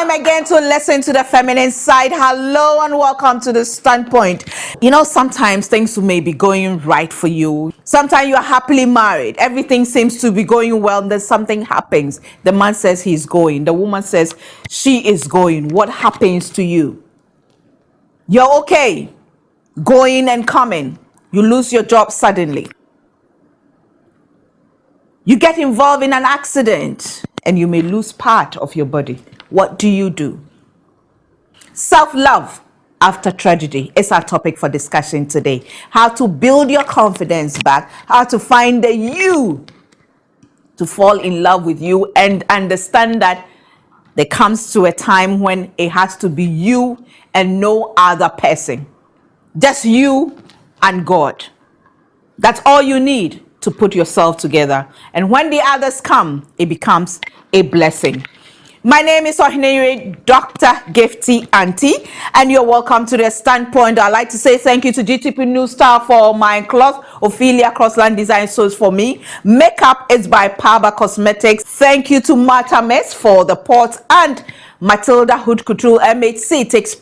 time again to listen to the feminine side. Hello and welcome to the Standpoint. You know, sometimes things may be going right for you. Sometimes you are happily married. Everything seems to be going well. Then something happens. The man says he's going. The woman says she is going. What happens to you? You're okay. Going and coming. You lose your job suddenly. You get involved in an accident and you may lose part of your body. What do you do? Self-love after tragedy is our topic for discussion today. How to build your confidence back, how to find the you to fall in love with you and understand that there comes to a time when it has to be you and no other person. Just you and God. That's all you need to put yourself together. And when the others come, it becomes a blessing. My name is Dr. Gifty Auntie, and you're welcome to the Standpoint. I'd like to say thank you to GTP New Star for my cloth, Ophelia Crossland Design Sews for me. Makeup is by Power Cosmetics. Thank you to Martha Mess for the pot, and Matilda Hood Couture MHC takes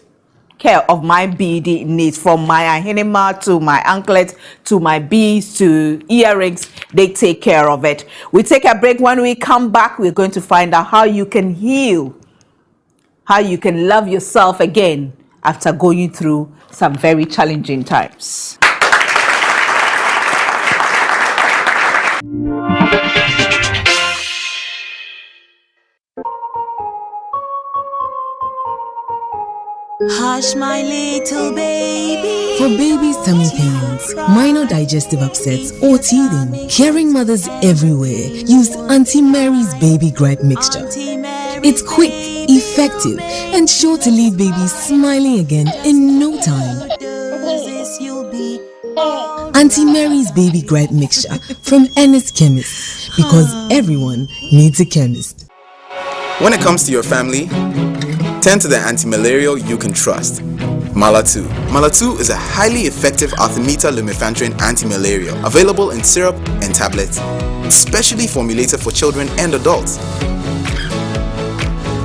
care of my beading needs, from my ahinima to my anklet to my beads to earrings. They take care of it. We take a break. When we come back, we're going to find out how you can heal, how you can love yourself again after going through some very challenging times. Hush, my little baby. For babies' tummy pains, minor digestive upsets, or teething, caring mothers everywhere use Auntie Mary's Baby Gripe Mixture. It's quick, effective, and sure to leave babies smiling again in no time. Auntie Mary's Baby Gripe Mixture from Ennis Chemist, because everyone needs a chemist. When it comes to your family, turn to the anti-malarial you can trust. Mala-2. Mala-2 is a highly effective artemether lumefantrine anti-malarial, available in syrup and tablets, specially formulated for children and adults.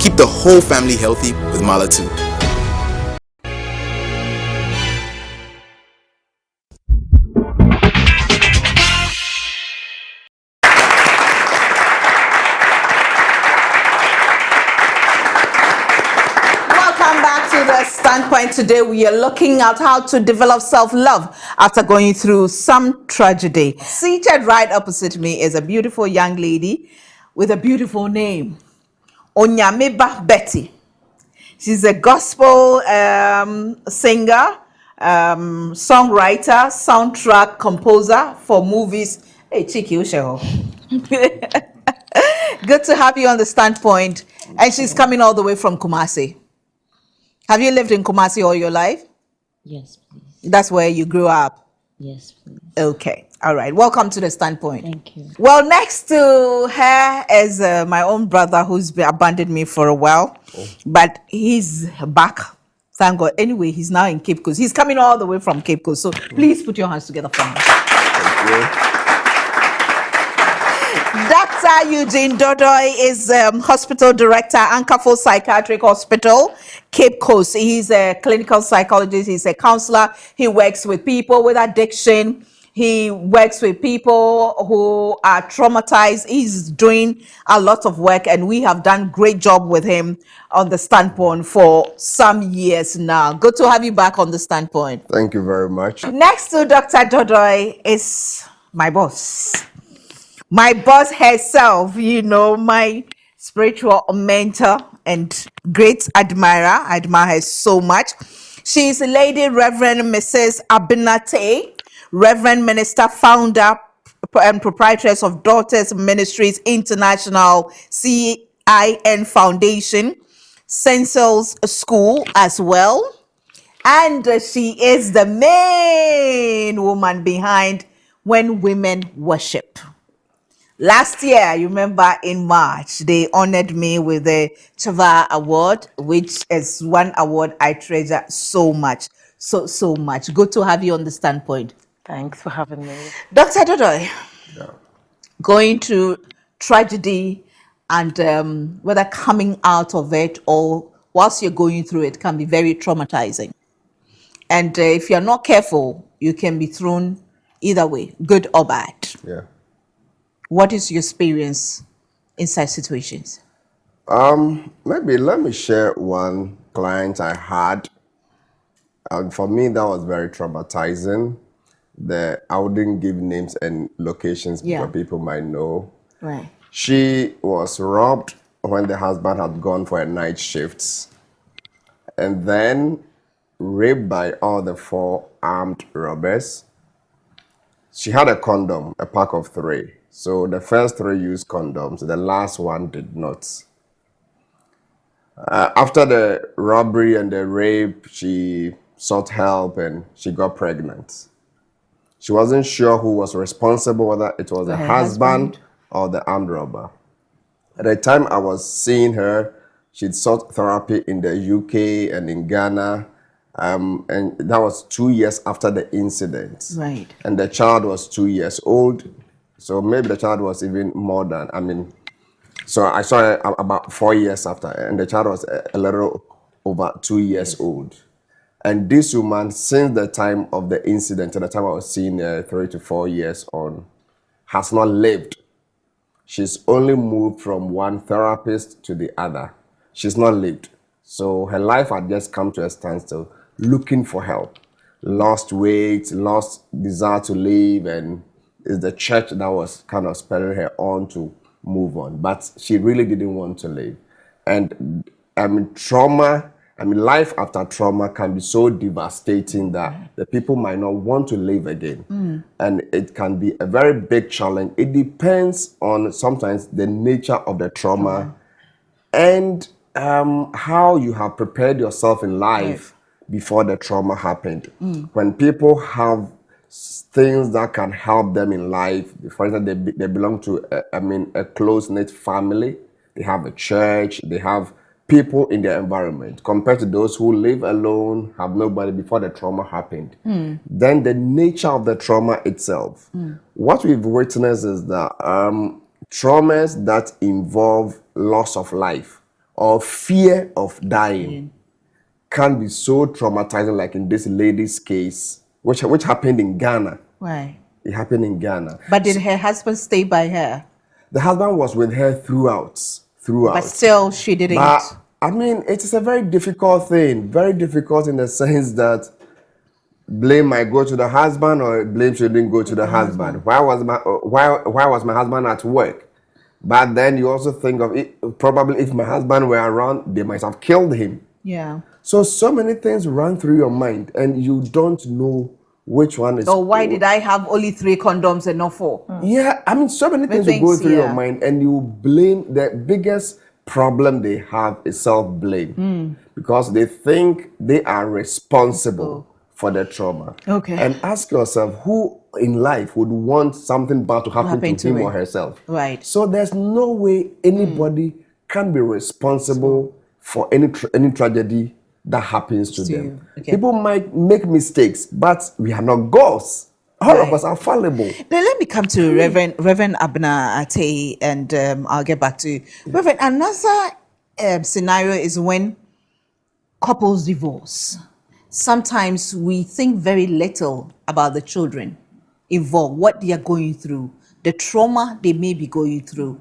Keep the whole family healthy with Mala-2. Standpoint. Today we are looking at how to develop self-love after going through some tragedy. Seated right opposite me is a beautiful young lady with a beautiful name, Onyameba Betty. She's a gospel singer, songwriter, soundtrack composer for movies. Hey, Chiki Usheho. Good to have you on the Standpoint. And she's coming all the way from Kumasi. Have you lived in Kumasi all your life? Yes, please. That's where you grew up? Yes, please. Okay. All right. Welcome to the Standpoint. Thank you. Well, next to her is my own brother who's abandoned me for a while. But he's back. Thank God. Anyway, he's now in Cape Coast. He's coming all the way from Cape Coast. So please put your hands together for him. Thank you. Dr. Eugene Dodoi is hospital director, Ankerful Psychiatric Hospital, Cape Coast. He's a clinical psychologist. He's a counselor. He works with people with addiction. He works with people who are traumatized. He's doing a lot of work, and we have done great job with him on the Standpoint for some years now. Good to have you back on the Standpoint. Thank you very much. Next to Dr. Dodoi is my boss. My boss herself, you know, my spiritual mentor and great admirer. I admire her so much. She's Lady Reverend Mrs. Abinate, Reverend Minister, founder and proprietress of Daughters Ministries International, CIN Foundation, Sensel's School as well. And she is the main woman behind When Women Worship. Last year, you remember in March, they honored me with the Chava Award, which is one award I treasure so much, so much. Good to have you on the Standpoint. Thanks for having me. Dr. Dodoi, going through tragedy and whether coming out of it or whilst you're going through it can be very traumatizing. And if you're not careful, you can be thrown either way, good or bad. Yeah. What is your experience in such situations? Maybe let me share one client I had. And for me, that was very traumatizing. I wouldn't give names and locations because people might know. Right. She was robbed when the husband had gone for a night shift, and then raped by all the 4 armed robbers. She had a condom, a pack of 3. So the first 3 used condoms, the last one did not. After the robbery and the rape, she sought help and she got pregnant. She wasn't sure who was responsible, whether it was the husband or the armed robber. At the time I was seeing her, she'd sought therapy in the UK and in Ghana. And that was 2 years after the incident. Right. And the child was 2 years old. So maybe the child was even more than, so I saw her about 4 years after, and the child was a little over 2 years old. And this woman, since the time of the incident, to the time I was seeing her 3 to 4 years on, has not lived. She's only moved from one therapist to the other. She's not lived. So her life had just come to a standstill, looking for help. Lost weight, lost desire to live, and it's the church that was kind of spurring her on to move on. But she really didn't want to live. And trauma, life after trauma can be so devastating that the people might not want to live again. And it can be a very big challenge. It depends on sometimes the nature of the trauma and how you have prepared yourself in life before the trauma happened. When people have things that can help them in life, for instance, they belong to a close-knit family, they have a church, they have people in their environment, compared to those who live alone, have nobody before the trauma happened. Then the nature of the trauma itself. What we've witnessed is that traumas that involve loss of life or fear of dying can be so traumatizing, like in this lady's case, which happened in Ghana. Right. It happened in Ghana. But did her husband stay by her? The husband was with her throughout. But still, she didn't. But it is a very difficult thing. Very difficult in the sense that blame might go to the husband or blame shouldn't go to the husband. Why was my husband at work? But then you also think of it, probably if my husband were around, they might have killed him. Yeah. So many things run through your mind and you don't know which one is. So why did I have only 3 condoms and not 4? Yeah, so many things will go through your mind and you blame. The biggest problem they have is self-blame because they think they are responsible for the trauma. Okay. And ask yourself, who in life would want something bad to happen to him or herself? Right. So there's no way anybody can be responsible for any tragedy that happens to them. Okay. People might make mistakes, but we are not gods. All of us are fallible. Now let me come to Reverend Abner Ate, and I'll get back to you. Reverend, another scenario is when couples divorce. Sometimes we think very little about the children involved, what they are going through, the trauma they may be going through.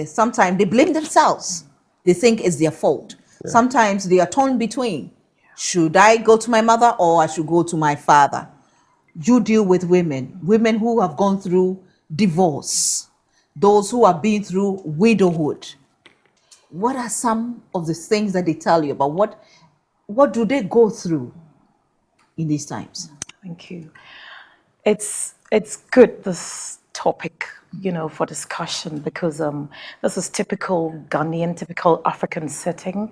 Sometimes they blame themselves. They think it's their fault. Yeah. Sometimes they are torn between. Should I go to my mother or I should go to my father? You deal with women who have gone through divorce, those who have been through widowhood. What are some of the things that they tell you about? What do they go through in these times? Thank you. It's good, this topic, for discussion, because this is typical Ghanaian, typical African setting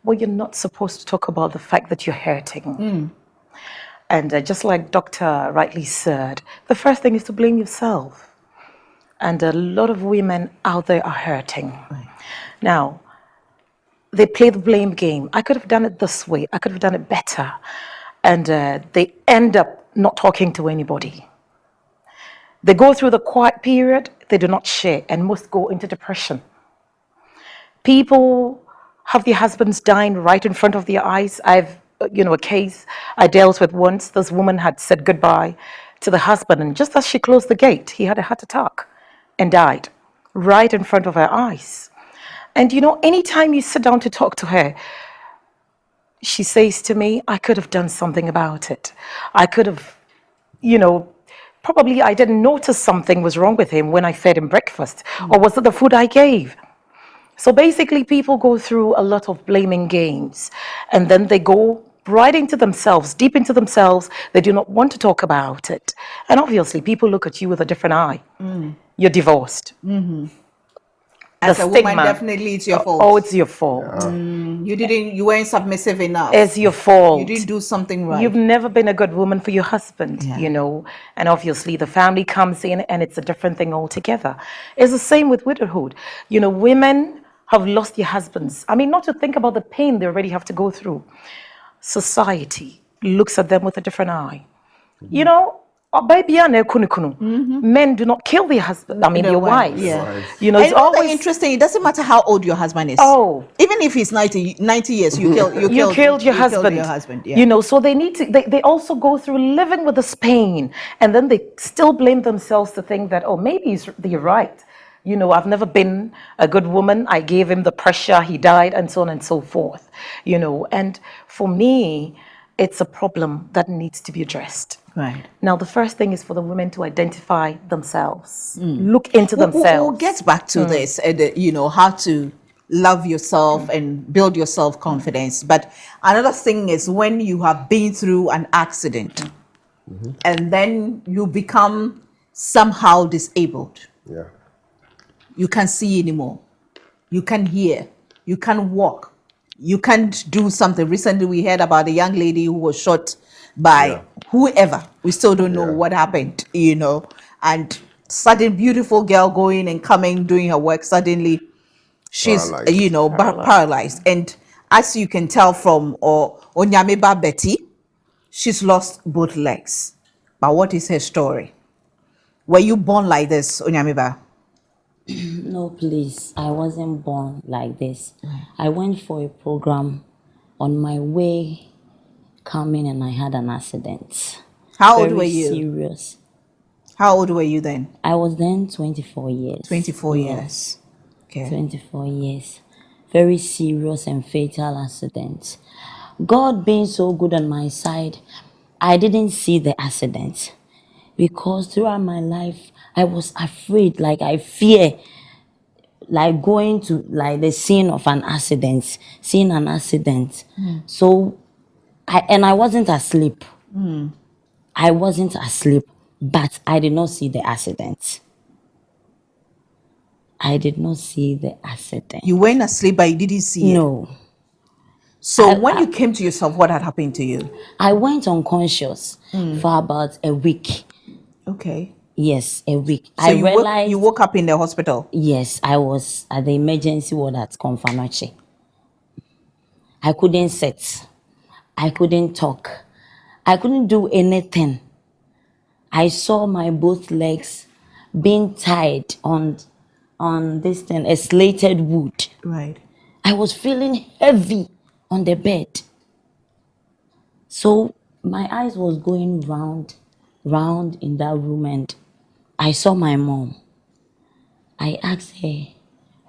where you're not supposed to talk about the fact that you're hurting. And just like Dr. rightly said, the first thing is to blame yourself. And a lot of women out there are hurting. Right. Now, they play the blame game. I could have done it this way. I could have done it better. And they end up not talking to anybody. They go through the quiet period. They do not share, and most go into depression. People have their husbands dying right in front of their eyes. I've, a case I dealt with once. This woman had said goodbye to the husband, and just as she closed the gate, he had a heart attack and died right in front of her eyes. And anytime you sit down to talk to her, she says to me, I could have done something about it. I could have, probably I didn't notice something was wrong with him when I fed him breakfast, or was it the food I gave? So basically, people go through a lot of blaming games, and then they go right into themselves, deep into themselves. They do not want to talk about it. And obviously, people look at you with a different eye. You're divorced. As a stigma. woman, definitely it's your fault. Oh, it's your fault. You weren't submissive enough. It's your fault. You didn't do something right. You've never been a good woman for your husband, Yeah. And obviously the family comes in and it's a different thing altogether. It's the same with widowhood. Women have lost their husbands. I mean, not to think about the pain they already have to go through. Society looks at them with a different eye. Men do not kill their husband. I mean, your wives. Yeah. It's always interesting. It doesn't matter how old your husband is. Oh. Even if he's 90 years, you killed your husband. Yeah. So they need to. They also go through living with this pain, and then they still blame themselves to think that, oh, maybe they're right. I've never been a good woman. I gave him the pressure. He died, and so on and so forth. And for me, it's a problem that needs to be addressed. Right. Now, the first thing is for the women to identify themselves, look into themselves. We'll get back to this, how to love yourself and build your self-confidence. But another thing is when you have been through an accident and then you become somehow disabled. Yeah. You can't see anymore. You can't hear. You can't walk. You can't do something. Recently, we heard about a young lady who was shot by whoever. We still don't know what happened, and sudden beautiful girl going and coming, doing her work. Suddenly, she's, paralyzed. And as you can tell from Onyameba Betty, she's lost both legs. But what is her story? Were you born like this, Onyameba? No, please. I wasn't born like this. I went for a program on my way coming and I had an accident. How old were you? Serious. How old were you then? I was then 24 years. 24 years. Okay. 24 years. Very serious and fatal accident. God being so good on my side, I didn't see the accident because throughout my life, I was afraid, like I fear, like going to like the scene of an accident, seeing an accident. So, I wasn't asleep. I wasn't asleep, but I did not see the accident. I did not see the accident. You weren't asleep, but you didn't see it? No. So when you came to yourself, what had happened to you? I went unconscious for about a week. Okay. Yes, a week. So you woke up in the hospital? Yes, I was at the emergency ward at Confanoche. I couldn't sit. I couldn't talk. I couldn't do anything. I saw my both legs being tied on this thing, a slated wood. Right. I was feeling heavy on the bed. So my eyes was going round in that room, and I saw my mom. I asked her,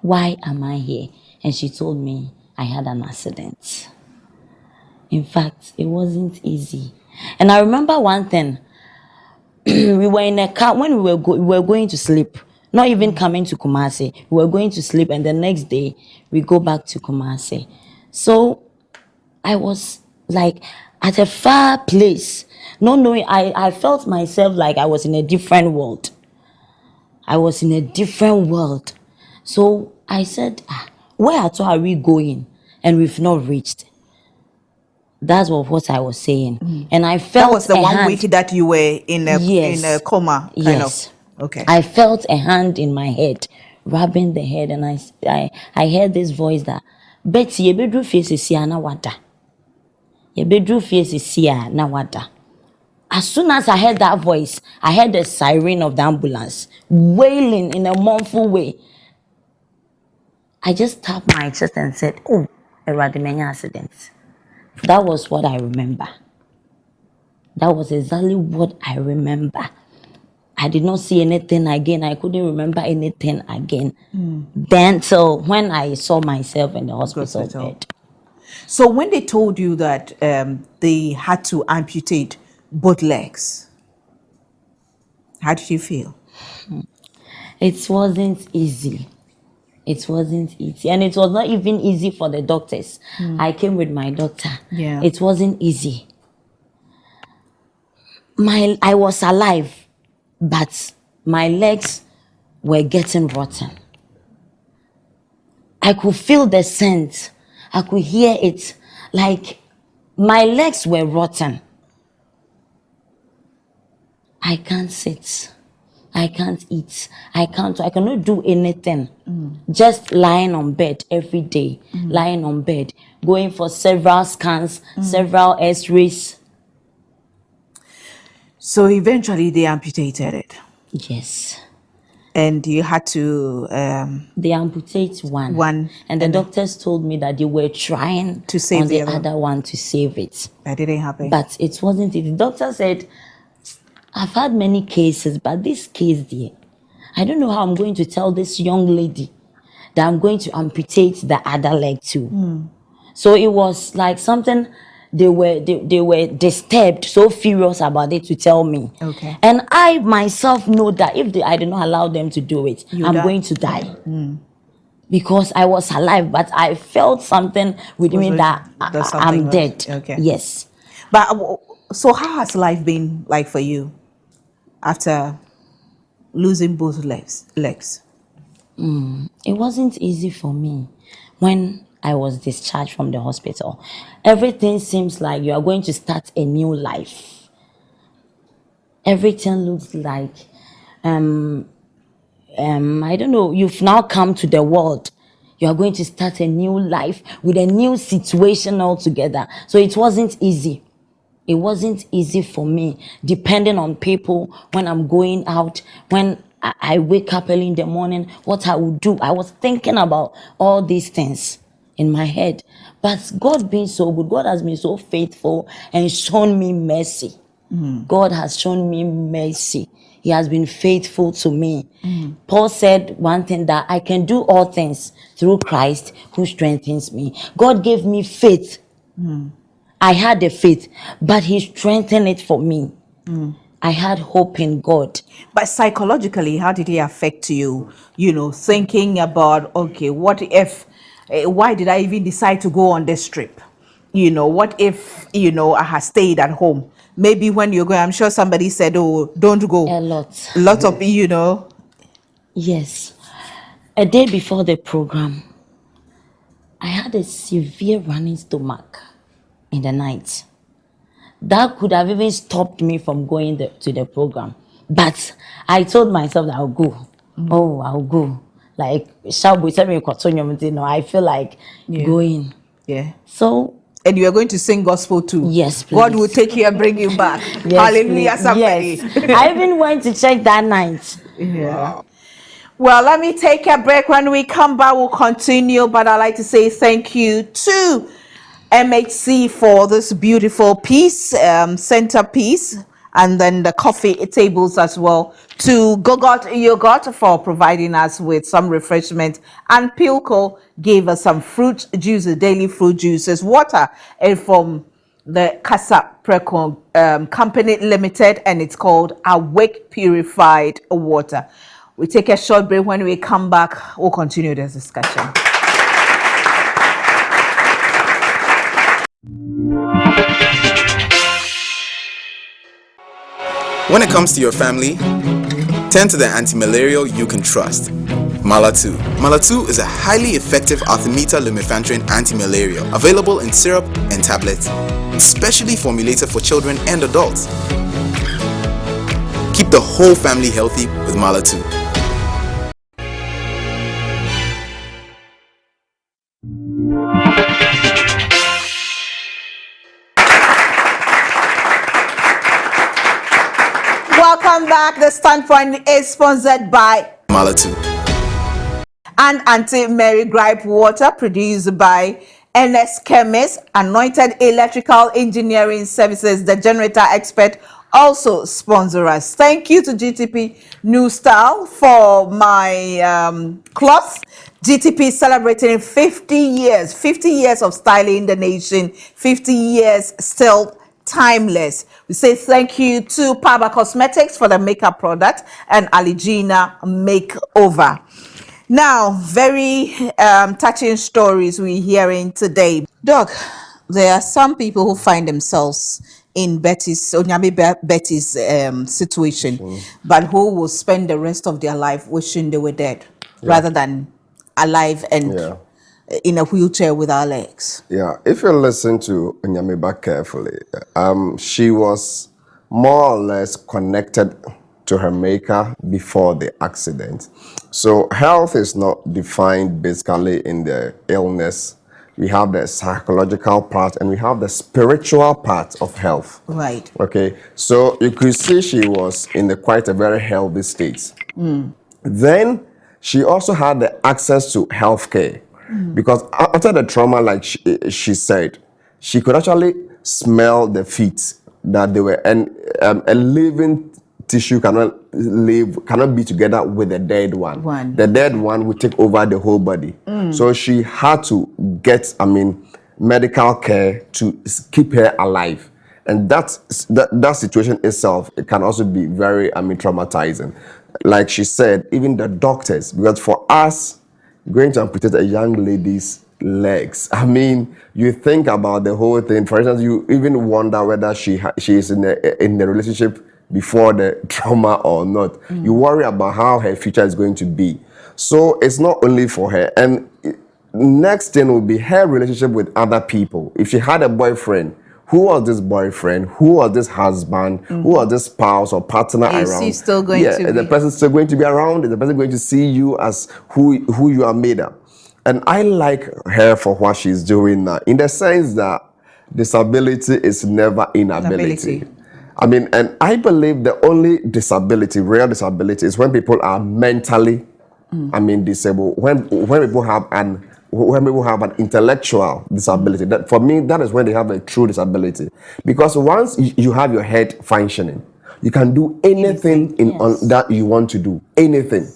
why am I here? And she told me I had an accident. In fact, it wasn't easy. And I remember one thing. We were in a car when we were going to sleep, not even coming to Kumasi. We were going to sleep, and the next day we go back to Kumasi. So I was like at a far place, not knowing. I felt myself like I was in a different world. I was in a different world. So I said, where at all are we going? And we've not reached. That's what I was saying. And I felt that was the 1 week that you were in a coma, kind of. Okay. I felt a hand in my head, rubbing the head, and I heard this voice that, Betty, your bedroom face is here na wada. Your bedroom face is here na wada. As soon as I heard that voice, I heard the siren of the ambulance wailing in a mournful way. I just tapped my chest and said, oh, a Radimenya accident. That was what I remember. That was exactly what I remember. I did not see anything again. I couldn't remember anything again. Then, so when I saw myself in the hospital bed. So when they told you that they had to amputate both legs, how did you feel? It wasn't easy. It wasn't easy. And it was not even easy for the doctors. I came with my doctor. Yeah. It wasn't easy. I was alive, but my legs were getting rotten. I could feel the scent. I could hear it. Like my legs were rotten. I can't sit. I can't eat. I cannot do anything. Just lying on bed every day. Lying on bed. Going for several scans, several x-rays. So eventually they amputated it. Yes. And you had to... they amputate one. And the doctors told me that they were trying to save on the the other one to save it. That didn't happen. But it wasn't it. The doctor said, I've had many cases, but this case there, I don't know how I'm going to tell this young lady that I'm going to amputate the other leg too. So it was like something they were disturbed, so furious about it to tell me. Okay. And I myself know that if I did not allow them to do it, I'm going to die. Because I was alive, but I felt something within me that I'm dead. Okay. Yes. But so how has life been like for you after losing both legs? It wasn't easy for me when I was discharged from the hospital. Everything seems like you are going to start a new life. Everything looks like, I don't know, you've now come to the world. You are going to start a new life with a new situation altogether. So it wasn't easy. It wasn't easy for me, depending on people when I'm going out, when I wake up early in the morning, what I would do. I was thinking about all these things in my head. But God being so good, God has been so faithful and shown me mercy. God has shown me mercy. He has been faithful to me. Paul said one thing, that I can do all things through Christ who strengthens me. God gave me faith. I had the faith, but he strengthened it for me. I had hope in God. But psychologically, how did it affect you? You know, thinking about, okay, what if, why did I even decide to go on this trip? You know, what if, you know, I had stayed at home? Maybe when you're going, I'm sure somebody said, oh, don't go. A lot. A lot of, you know. Yes. A day before the program, I had a severe running stomach in the night. That could have even stopped me from going to the program. But I told myself that I'll go. Oh, I'll go. Like, I feel like going. Yeah. So. And you are going to sing gospel too. Yes, please. God will take you and bring you back. Yes, hallelujah, please. somebody. Yes. I even went to church that night. Yeah. Wow. Well, let me take a break. When we come back, we'll continue. But I'd like to say thank you to MHC for this beautiful piece, centerpiece, and then the coffee tables as well. To Gogot Yogurt for providing us with some refreshment, and Pilco gave us some fruit juices, daily fruit juices, water, and from the Casa Precon Company Limited, and it's called Awake Purified Water. We take a short break. When we come back, we'll continue this discussion. When it comes to your family, turn to the anti-malarial you can trust. Mala2. Mala2 is a highly effective artemether lumefantrine anti-malarial available in syrup and tablets, specially formulated for children and adults. Keep the whole family healthy with Mala2. Welcome back. The Standpoint is sponsored by Mala2. and Auntie Mary Gripe Water, produced by NS Chemist, Anointed Electrical Engineering Services, the generator expert, also sponsor us. Thank you to GTP New Style for my cloth. GTP celebrating 50 years of styling the nation, 50 years still timeless. We say thank you to Paba Cosmetics for the makeup product and Aligina Makeover. Now, very touching stories we're hearing today. Doc, there are some people who find themselves in Betty's situation, but who will spend the rest of their life wishing they were dead rather than alive and in a wheelchair without legs. Yeah, if you listen to Onyameba carefully, she was more or less connected to her maker before the accident. So health is not defined basically in the illness. We have the psychological part and we have the spiritual part of health. Right. Okay, so you could see she was in quite a very healthy state. Then she also had the access to healthcare. Because after the trauma, like she said, she could actually smell the feet that they were, and a living tissue cannot be together with the dead one. The dead one will take over the whole body. So she had to get, medical care to keep her alive. And that situation itself, it can also be very, traumatizing. Like she said, even the doctors, because for us, going to amputate a young lady's legs, you think about the whole thing. For instance, you even wonder whether she is in the relationship before the trauma or not. You worry about how her future is going to be. So it's not only for her. And next thing will be her relationship with other people. If she had a boyfriend, who was this boyfriend? Who was this husband? Who was this spouse or partner around? Is he still going to be? The person's still going to be around. Is the person going to see you as who you are made of? And I like her for what she's doing now, in the sense that disability is never inability. And I believe the only disability, real disability, is when people are mentally, disabled. When people have an intellectual disability, that for me, that is when they have a true disability. Because once you have your head functioning, you can do anything that you want to do. Anything.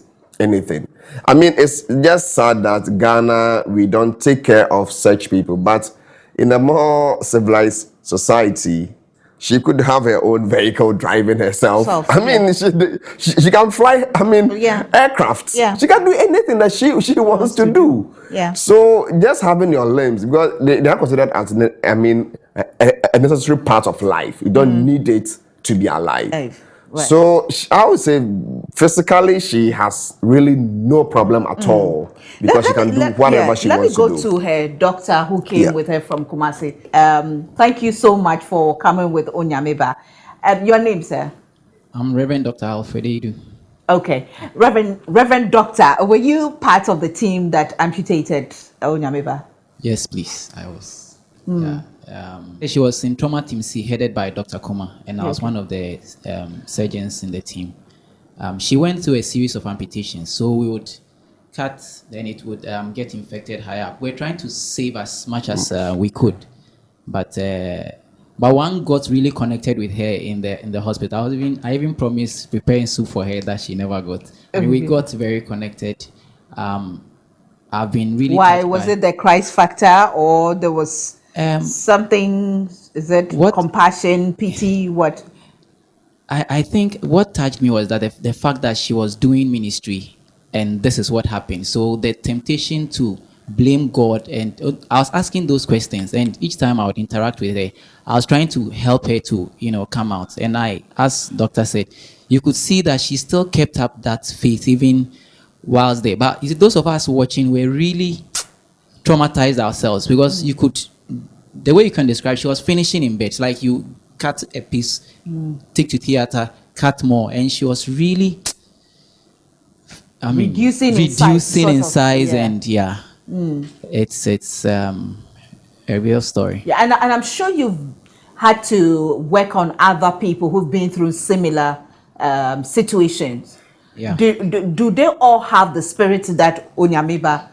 It's just sad that Ghana, we don't take care of such people. But in a more civilized society, she could have her own vehicle driving herself. She can fly, aircraft. Yeah. She can do anything that she wants to do. Yeah. So just having your limbs, because they are considered as, a necessary part of life. You don't need it to be alive. Right. So I would say physically she has really no problem at all, because she can do whatever she wants to do. Let me go to her doctor who came with her from Kumasi. Thank you so much for coming with Onyameba. Your name, sir? I'm Reverend Dr. Alfred Edu. Okay. Reverend Doctor, were you part of the team that amputated Onyameba? Yes, please. I was. Yeah. She was in trauma team C, headed by Dr. Kuma, and I was one of the surgeons in the team. She went through a series of amputations, so we would cut, then it would get infected higher up. We're trying to save as much as we could, but one got really connected with her in the hospital. I even promised preparing soup for her that she never got. We got very connected. I've been really. Why was it the Christ factor, or there was something? Is it compassion, pity? What? I think what touched me was that the fact that she was doing ministry, and this is what happened. So the temptation to blame God, and I was asking those questions, and each time I would interact with her, I was trying to help her to come out. And as Doctor said, you could see that she still kept up that faith even whilst there. But those of us watching were really traumatized ourselves, because you could, the way you can describe, she was finishing in bed. Like you cut a piece, take to theater, cut more, and she was really reducing in size, and it's a real story. Yeah, and I'm sure you've had to work on other people who've been through similar situations. Yeah. Do they all have the spirit that Onyamiba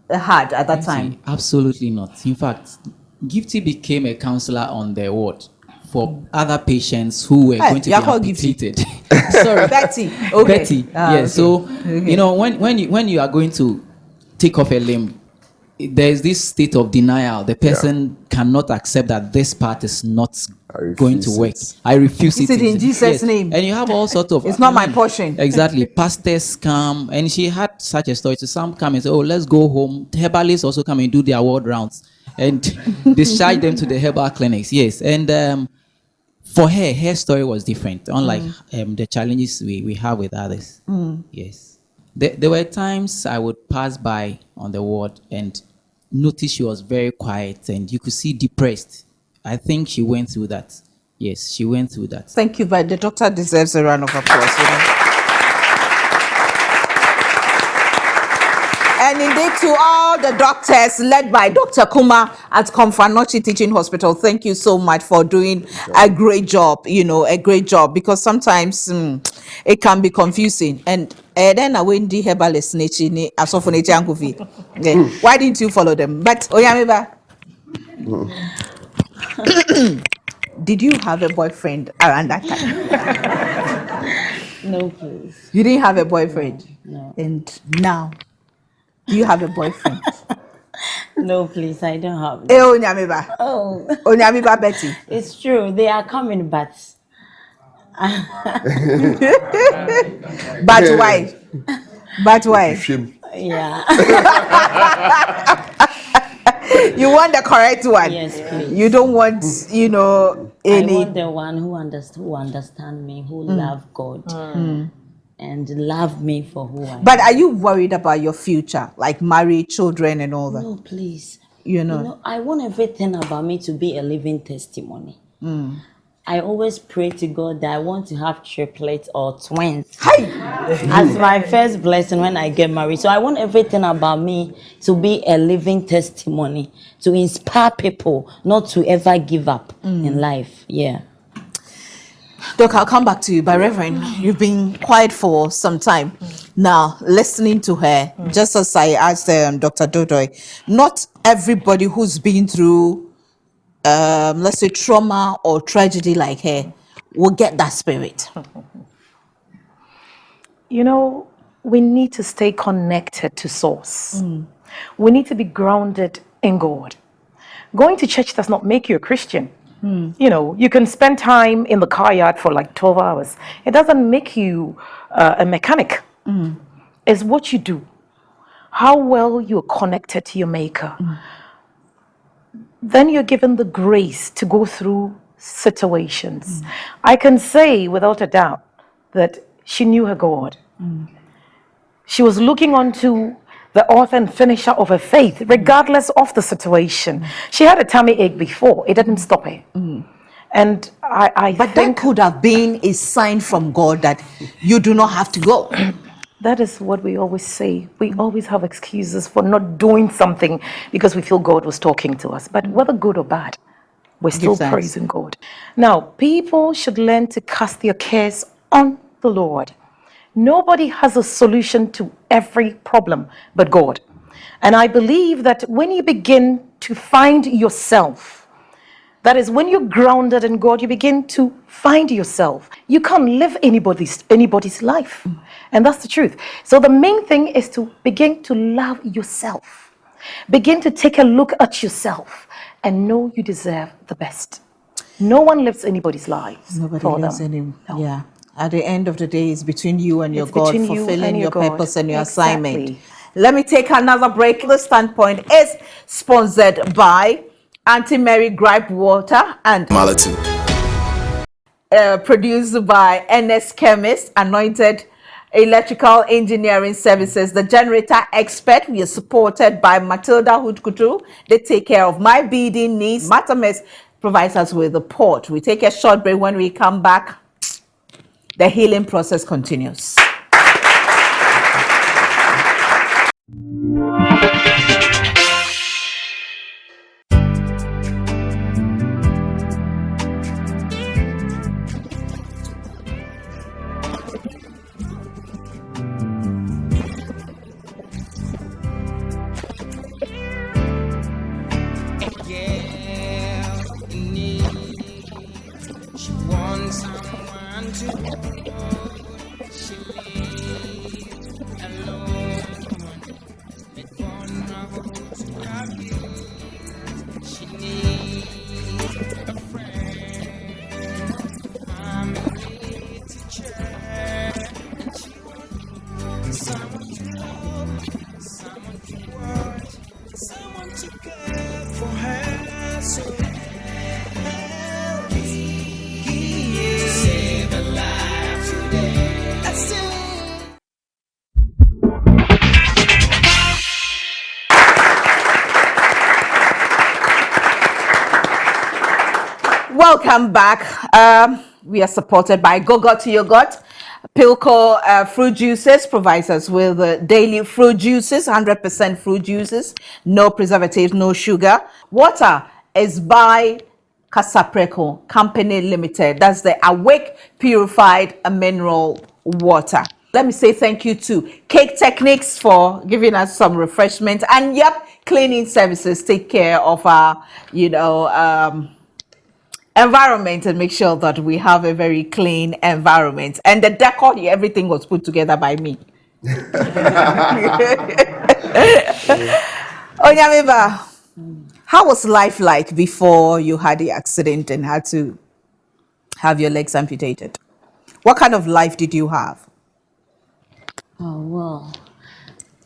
had at that time? Absolutely not. In fact, Gifty became a counselor on the ward for other patients who were going to be you're called Gifty. amputated. Sorry, Betty. Okay. Betty. Ah, Yeah. okay. So Okay. you know when you are going to take off a limb, there is this state of denial. The person cannot accept that this part is not going to work. I refuse Is it. it in Jesus' name? And you have all sorts of. It's not my portion. Exactly. Pastors come, and she had such a story. So some come and say, "Oh, let's go home." Herbalists also come and do their ward rounds and discharge them to the herbal clinics. Yes, and for her story was different, unlike the challenges we have with others. Yes. There were times I would pass by on the ward and notice she was very quiet and you could see depressed. I think she went through that. Yes, she went through that. Thank you, but the doctor deserves a round of applause. You know? And indeed, to all the doctors led by Dr. Kuma at Komfanochi Teaching Hospital, thank you so much for doing a great job, a great job, because sometimes it can be confusing. And then I went the herbalist, why didn't you follow them? But Oyamiba, did you have a boyfriend around that time? No, please. You didn't have a boyfriend? No. And now, do you have a boyfriend? No, please, I don't have. Hey, Onyamiba. Oh, Onyamiba Betty. it's true. They are coming, but But why? But why? Shame. yeah. You want the correct one. Yes, please. You don't want, I any. want the one who understand me, who love God, and love me for who I am. But are you worried about your future, like married, children, and all that? No, please. You know. I want everything about me to be a living testimony. I always pray to God that I want to have triplets or twins as my first blessing when I get married. So I want everything about me to be a living testimony, to inspire people not to ever give up in life. Yeah. Doc, I'll come back to you. But Reverend, you've been quiet for some time now, listening to her. Just as I asked Dr. Dodoy, not everybody who's been through, let's say, trauma or tragedy like her will get that spirit. We need to stay connected to source. We need to be grounded in God. Going to church does not make you a Christian. You can spend time in the car yard for like 12 hours. It doesn't make you a mechanic. It's what you do, how well you're connected to your maker. Then you're given the grace to go through situations. I can say without a doubt that she knew her God. She was looking onto the author and finisher of her faith, regardless of the situation. She had a tummy ache before. It didn't stop her. And I But think that could have been a sign from God that you do not have to go. that is what we always say. We always have excuses for not doing something because we feel God was talking to us. But whether good or bad, we're still thanks. praising God. Now, people should learn to cast their cares on the Lord. Nobody has a solution to every problem but God. And I believe that when you begin to find yourself, that is when you're grounded in God, you begin to find yourself. You can't live anybody's life. And that's the truth. So the main thing is to begin to love yourself. Begin to take a look at yourself and know you deserve the best. No one lives anybody's lives. Nobody for lives them. any. No. Yeah. At the end of the day, it's between you and your It's God, between you fulfilling and your your God. purpose and your Exactly. assignment. Let me take another break. The Standpoint is sponsored by Auntie Mary Gripe Water and Malatu. produced by NS Chemist, Anointed Electrical Engineering Services, the generator expert. We are supported by Matilda Hood-Kutu. They take care of my beading needs. Matames provides us with the port. We take a short break. When we come back, the healing process continues. Welcome back. We are supported by Go-Got Yogurt. Pilco fruit juices provides us with daily fruit juices, 100% fruit juices, no preservatives, no sugar. Water is by Casapreco Company Limited. That's the Awake Purified Mineral Water. Let me say thank you to Cake Techniques for giving us some refreshment, and cleaning services take care of our, environment and make sure that we have a very clean environment. And the decor here, everything was put together by me. Onyameba, how was life like before you had the accident and had to have your legs amputated? What kind of life did you have? Oh, well,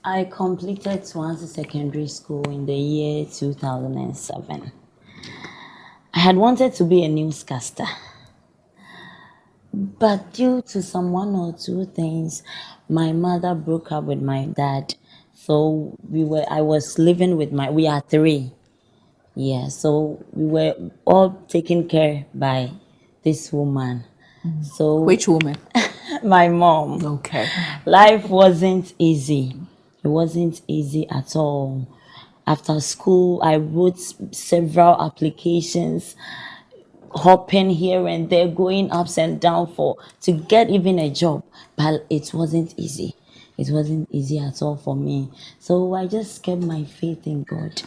I completed Swansea Secondary School in the year 2007. I had wanted to be a newscaster, but due to some one or two things, my mother broke up with my dad. So I was living with we are three. Yeah, so we were all taken care by this woman. So Which woman? my mom. Okay. Life wasn't easy. It wasn't easy at all. After school, I wrote several applications, hopping here and there, going ups and down to get even a job. But it wasn't easy. It wasn't easy at all for me. So I just kept my faith in God,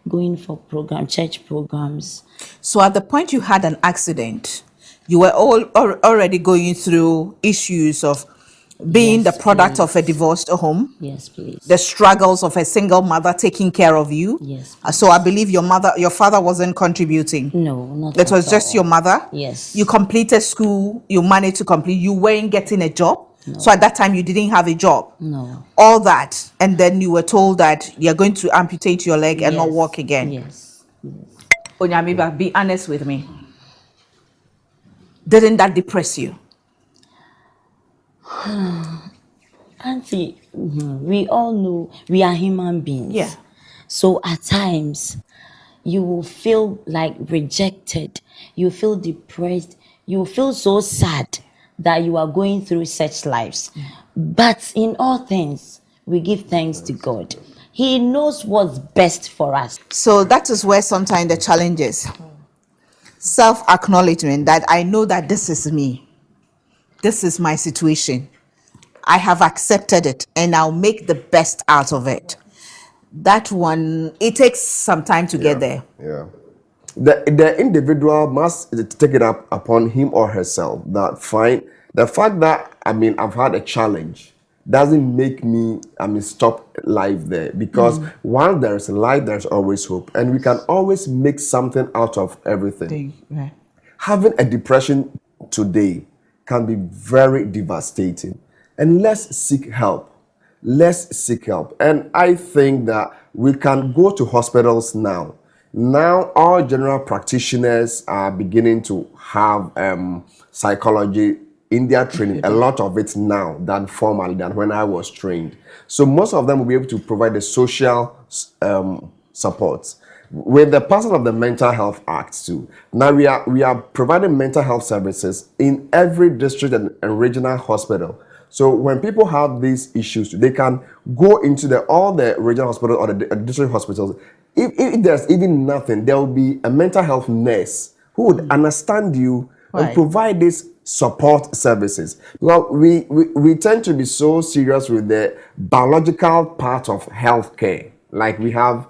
going for church programs. So at the point you had an accident, you were already going through issues of being Yes, the product please. of a divorced home, Yes, please. the struggles of a single mother taking care of you. Yes, So I believe your father wasn't contributing. No, not It was at just all. your mother. Yes. You completed school. You managed to complete. You weren't getting a job. So at that time you didn't have a job. No. All that, and then you were told that you're going to amputate your leg and not Yes. walk again. Yes. Onyamiba, be honest with me. Didn't that depress you? Auntie, we all know we are human beings. Yeah. So at times, you will feel like rejected. You feel depressed. You feel so sad that you are going through such lives. But in all things, we give thanks to God. He knows what's best for us. So that is where sometimes the challenge is. Self-acknowledgement that I know that this is me. This is my situation. I have accepted it and I'll make the best out of it. That one, it takes some time to get there. Yeah. The individual must take it up upon him or herself that the fact that I've had a challenge doesn't make me stop life there, because while there's life, there's always hope, and we can always make something out of everything. Right. Having a depression today can be very devastating, and let's seek help. Let's seek help. And I think that we can go to hospitals now. Now, all general practitioners are beginning to have psychology in their training, a lot of it now than formerly, than when I was trained. So most of them will be able to provide the social support. With the passing of the Mental Health Act too, now we are providing mental health services in every district and regional hospital. So when people have these issues, they can go into all the regional hospitals or the district hospitals. If there's even nothing, there will be a mental health nurse who would understand you and provide these support services. Well, we tend to be so serious with the biological part of healthcare. Like we have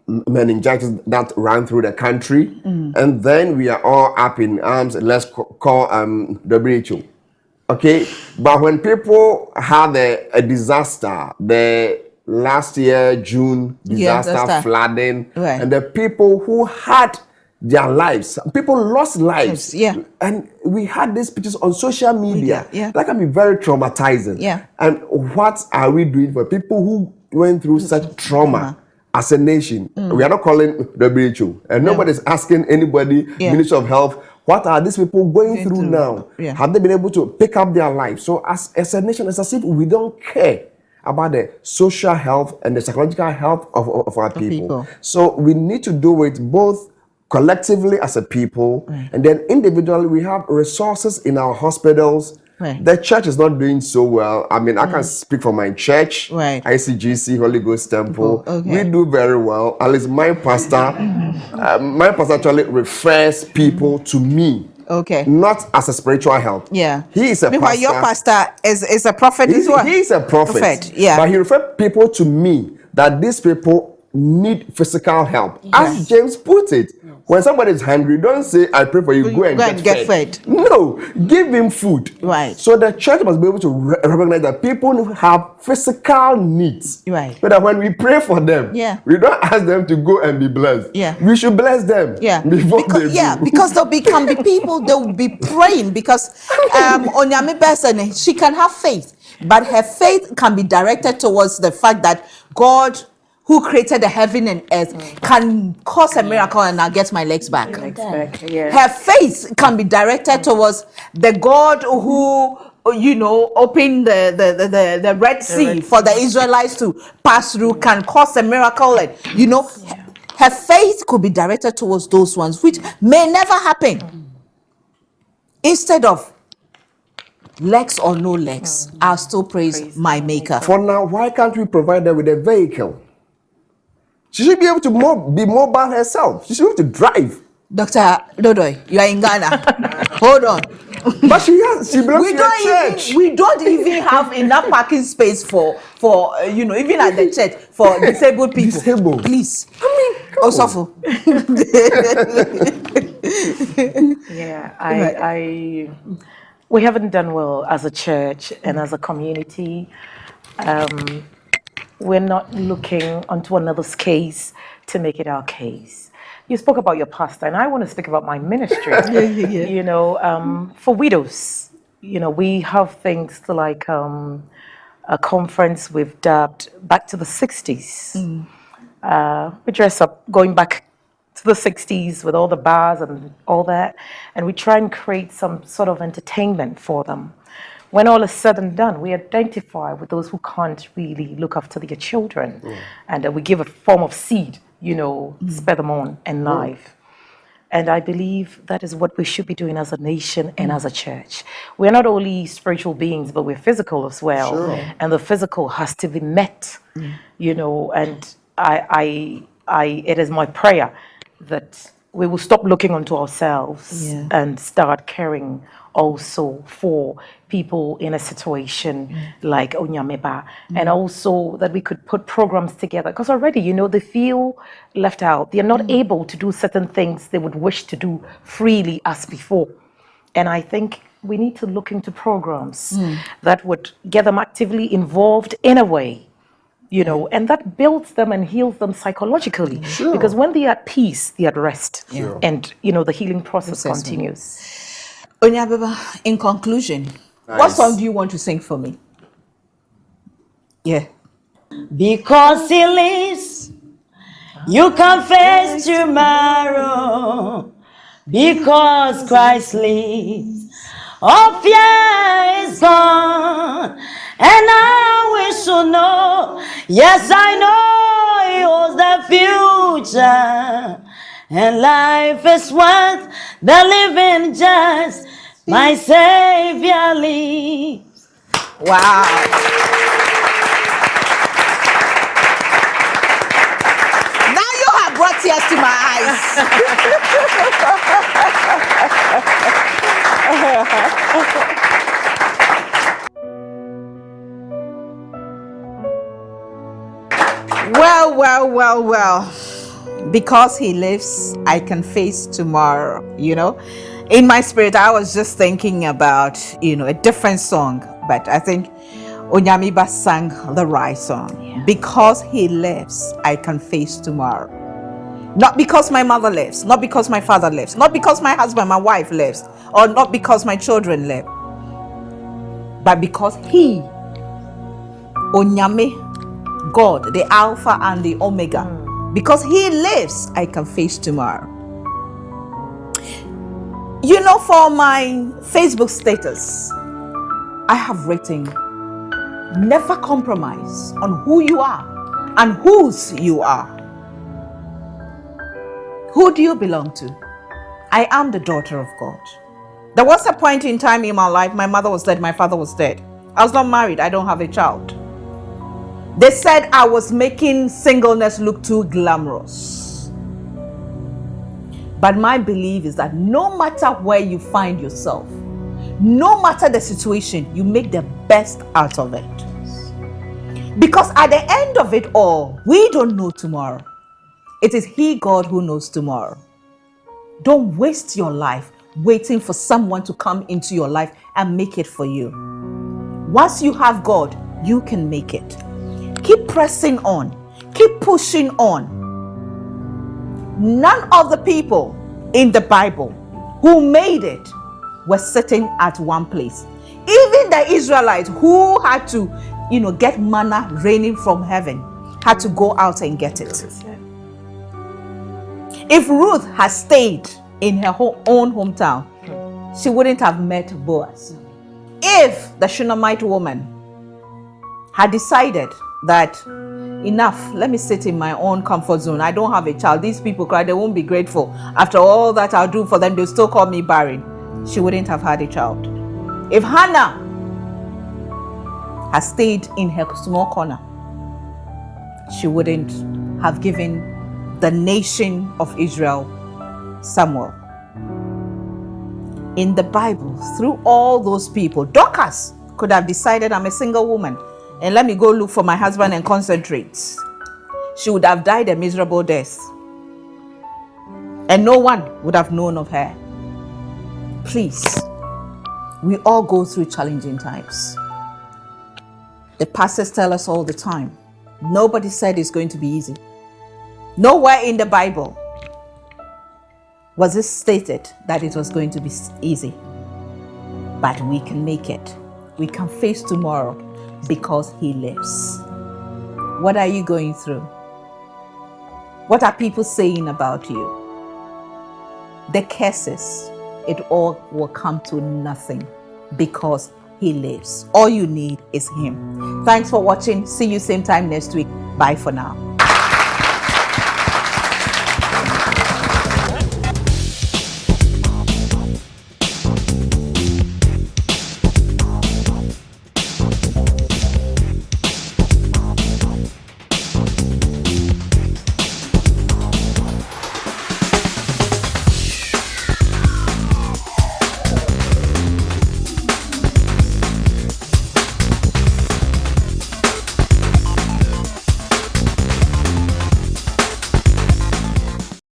meningitis that ran through the country, and then we are all up in arms. Let's call WHO. Okay, but when people had a disaster, the last year June disaster, flooding, and the people who had their lives. People lost lives. Yes, yeah. And we had these pictures on social media. Yeah. That can be very traumatizing. Yeah. And what are we doing for people who went through such trauma as a nation? We are not calling WHO, and nobody's asking anybody, Ministry of Health, what are these people going through now? Yeah. Have they been able to pick up their life? So as a nation, it's as if we don't care about the social health and the psychological health of our people. So we need to do it both collectively as a people, and then individually we have resources in our hospitals. The church is not doing so well. I mean, I can speak for my church, ICGC, Holy Ghost Temple. We do very well. At least my pastor, my pastor actually refers people to me. Not as a spiritual help. Yeah. He is a pastor. Your pastor is a prophet as well. He is a prophet. Yeah. But he referred people to me that these people need physical help. As James put it, when somebody is hungry, don't say, I pray for you, go and get fed. No, give him food. So the church must be able to recognize that people have physical needs. But that when we pray for them, we don't ask them to go and be blessed. We should bless them before they do. Because can be people, they will be praying because Onyame person, she can have faith, but her faith can be directed towards the fact that God, who created the heaven and earth, can cause a miracle and I'll get my legs back. Her faith can be directed towards the God who, opened the Red Sea for the Israelites to pass through, can cause a miracle. And, her faith could be directed towards those ones, which may never happen. Instead of legs or no legs, I'll still praise my Maker. For now, why can't we provide them with a vehicle? She should be able to be mobile herself. She should be able to drive. Dr. Dodoy, you are in Ghana. Hold on. But she belongs to the church. We don't even have enough parking space for even at the church for disabled people. Please. I mean, Osofo. We haven't done well as a church and as a community. We're not looking onto another's case to make it our case. You spoke about your pastor, and I want to speak about my ministry. For widows, we have things like a conference we've dubbed Back to the 60s. We dress up going back to the 60s with all the bars and all that, and we try and create some sort of entertainment for them. When all is said and done, we identify with those who can't really look after their children. And we give a form of seed, spur them on in life. And I believe that is what we should be doing as a nation and as a church. We're not only spiritual beings, but we're physical as well. And the physical has to be met, and it is my prayer that we will stop looking onto ourselves and start caring also for people in a situation like Onyameba, and also that we could put programs together, because already, they feel left out. They're not able to do certain things they would wish to do freely as before. And I think we need to look into programs that would get them actively involved in a way, and that builds them and heals them psychologically. Because when they're at peace, they're at rest. And, the healing process continues. Onyabeba, in conclusion, what song do you want to sing for me? Because he lives, you can face tomorrow. Because Christ lives, all fear is gone. And I wish to know, yes, I know he holds the future. And life is worth the living just. My Savior lives. Wow. Now you have brought tears to my eyes. Well. Because he lives, I can face tomorrow, In my spirit, I was just thinking about, a different song, but I think Onyamiba sang the right song. Because he lives, I can face tomorrow. Not because my mother lives, not because my father lives, not because my husband, my wife lives, or not because my children live, but because He, Onyame, God, the Alpha and the Omega, because He lives, I can face tomorrow. You know, for my Facebook status, I have written, never compromise on who you are and whose you are. Who do you belong to? I am the daughter of God. There was a point in time in my life, my mother was dead, my father was dead. I was not married, I don't have a child. They said I was making singleness look too glamorous. But my belief is that no matter where you find yourself, no matter the situation, you make the best out of it. Because at the end of it all, we don't know tomorrow. It is He, God, who knows tomorrow. Don't waste your life waiting for someone to come into your life and make it for you. Once you have God, you can make it. Keep pressing on. Keep pushing on. None of the people in the Bible who made it were sitting at one place. Even the Israelites who had to, get manna raining from heaven, had to go out and get it. If Ruth had stayed in her own hometown, she wouldn't have met Boaz. If the Shunammite woman had decided that enough, let me sit in my own comfort zone, I don't have a child, these people cry, they won't be grateful. After all that I'll do for them, they'll still call me barren. She wouldn't have had a child. If Hannah had stayed in her small corner, she wouldn't have given the nation of Israel Samuel. In the Bible, through all those people, Dorcas could have decided, I'm a single woman and let me go look for my husband and concentrate. She would have died a miserable death and no one would have known of her. Please, we all go through challenging times. The pastors tell us all the time, nobody said it's going to be easy. Nowhere in the Bible was it stated that it was going to be easy. But we can make it. We can face tomorrow because He lives. What are you going through? What are people saying about you? The curses, it all will come to nothing because He lives. All you need is Him. Thanks for watching. See you same time next week. Bye for now.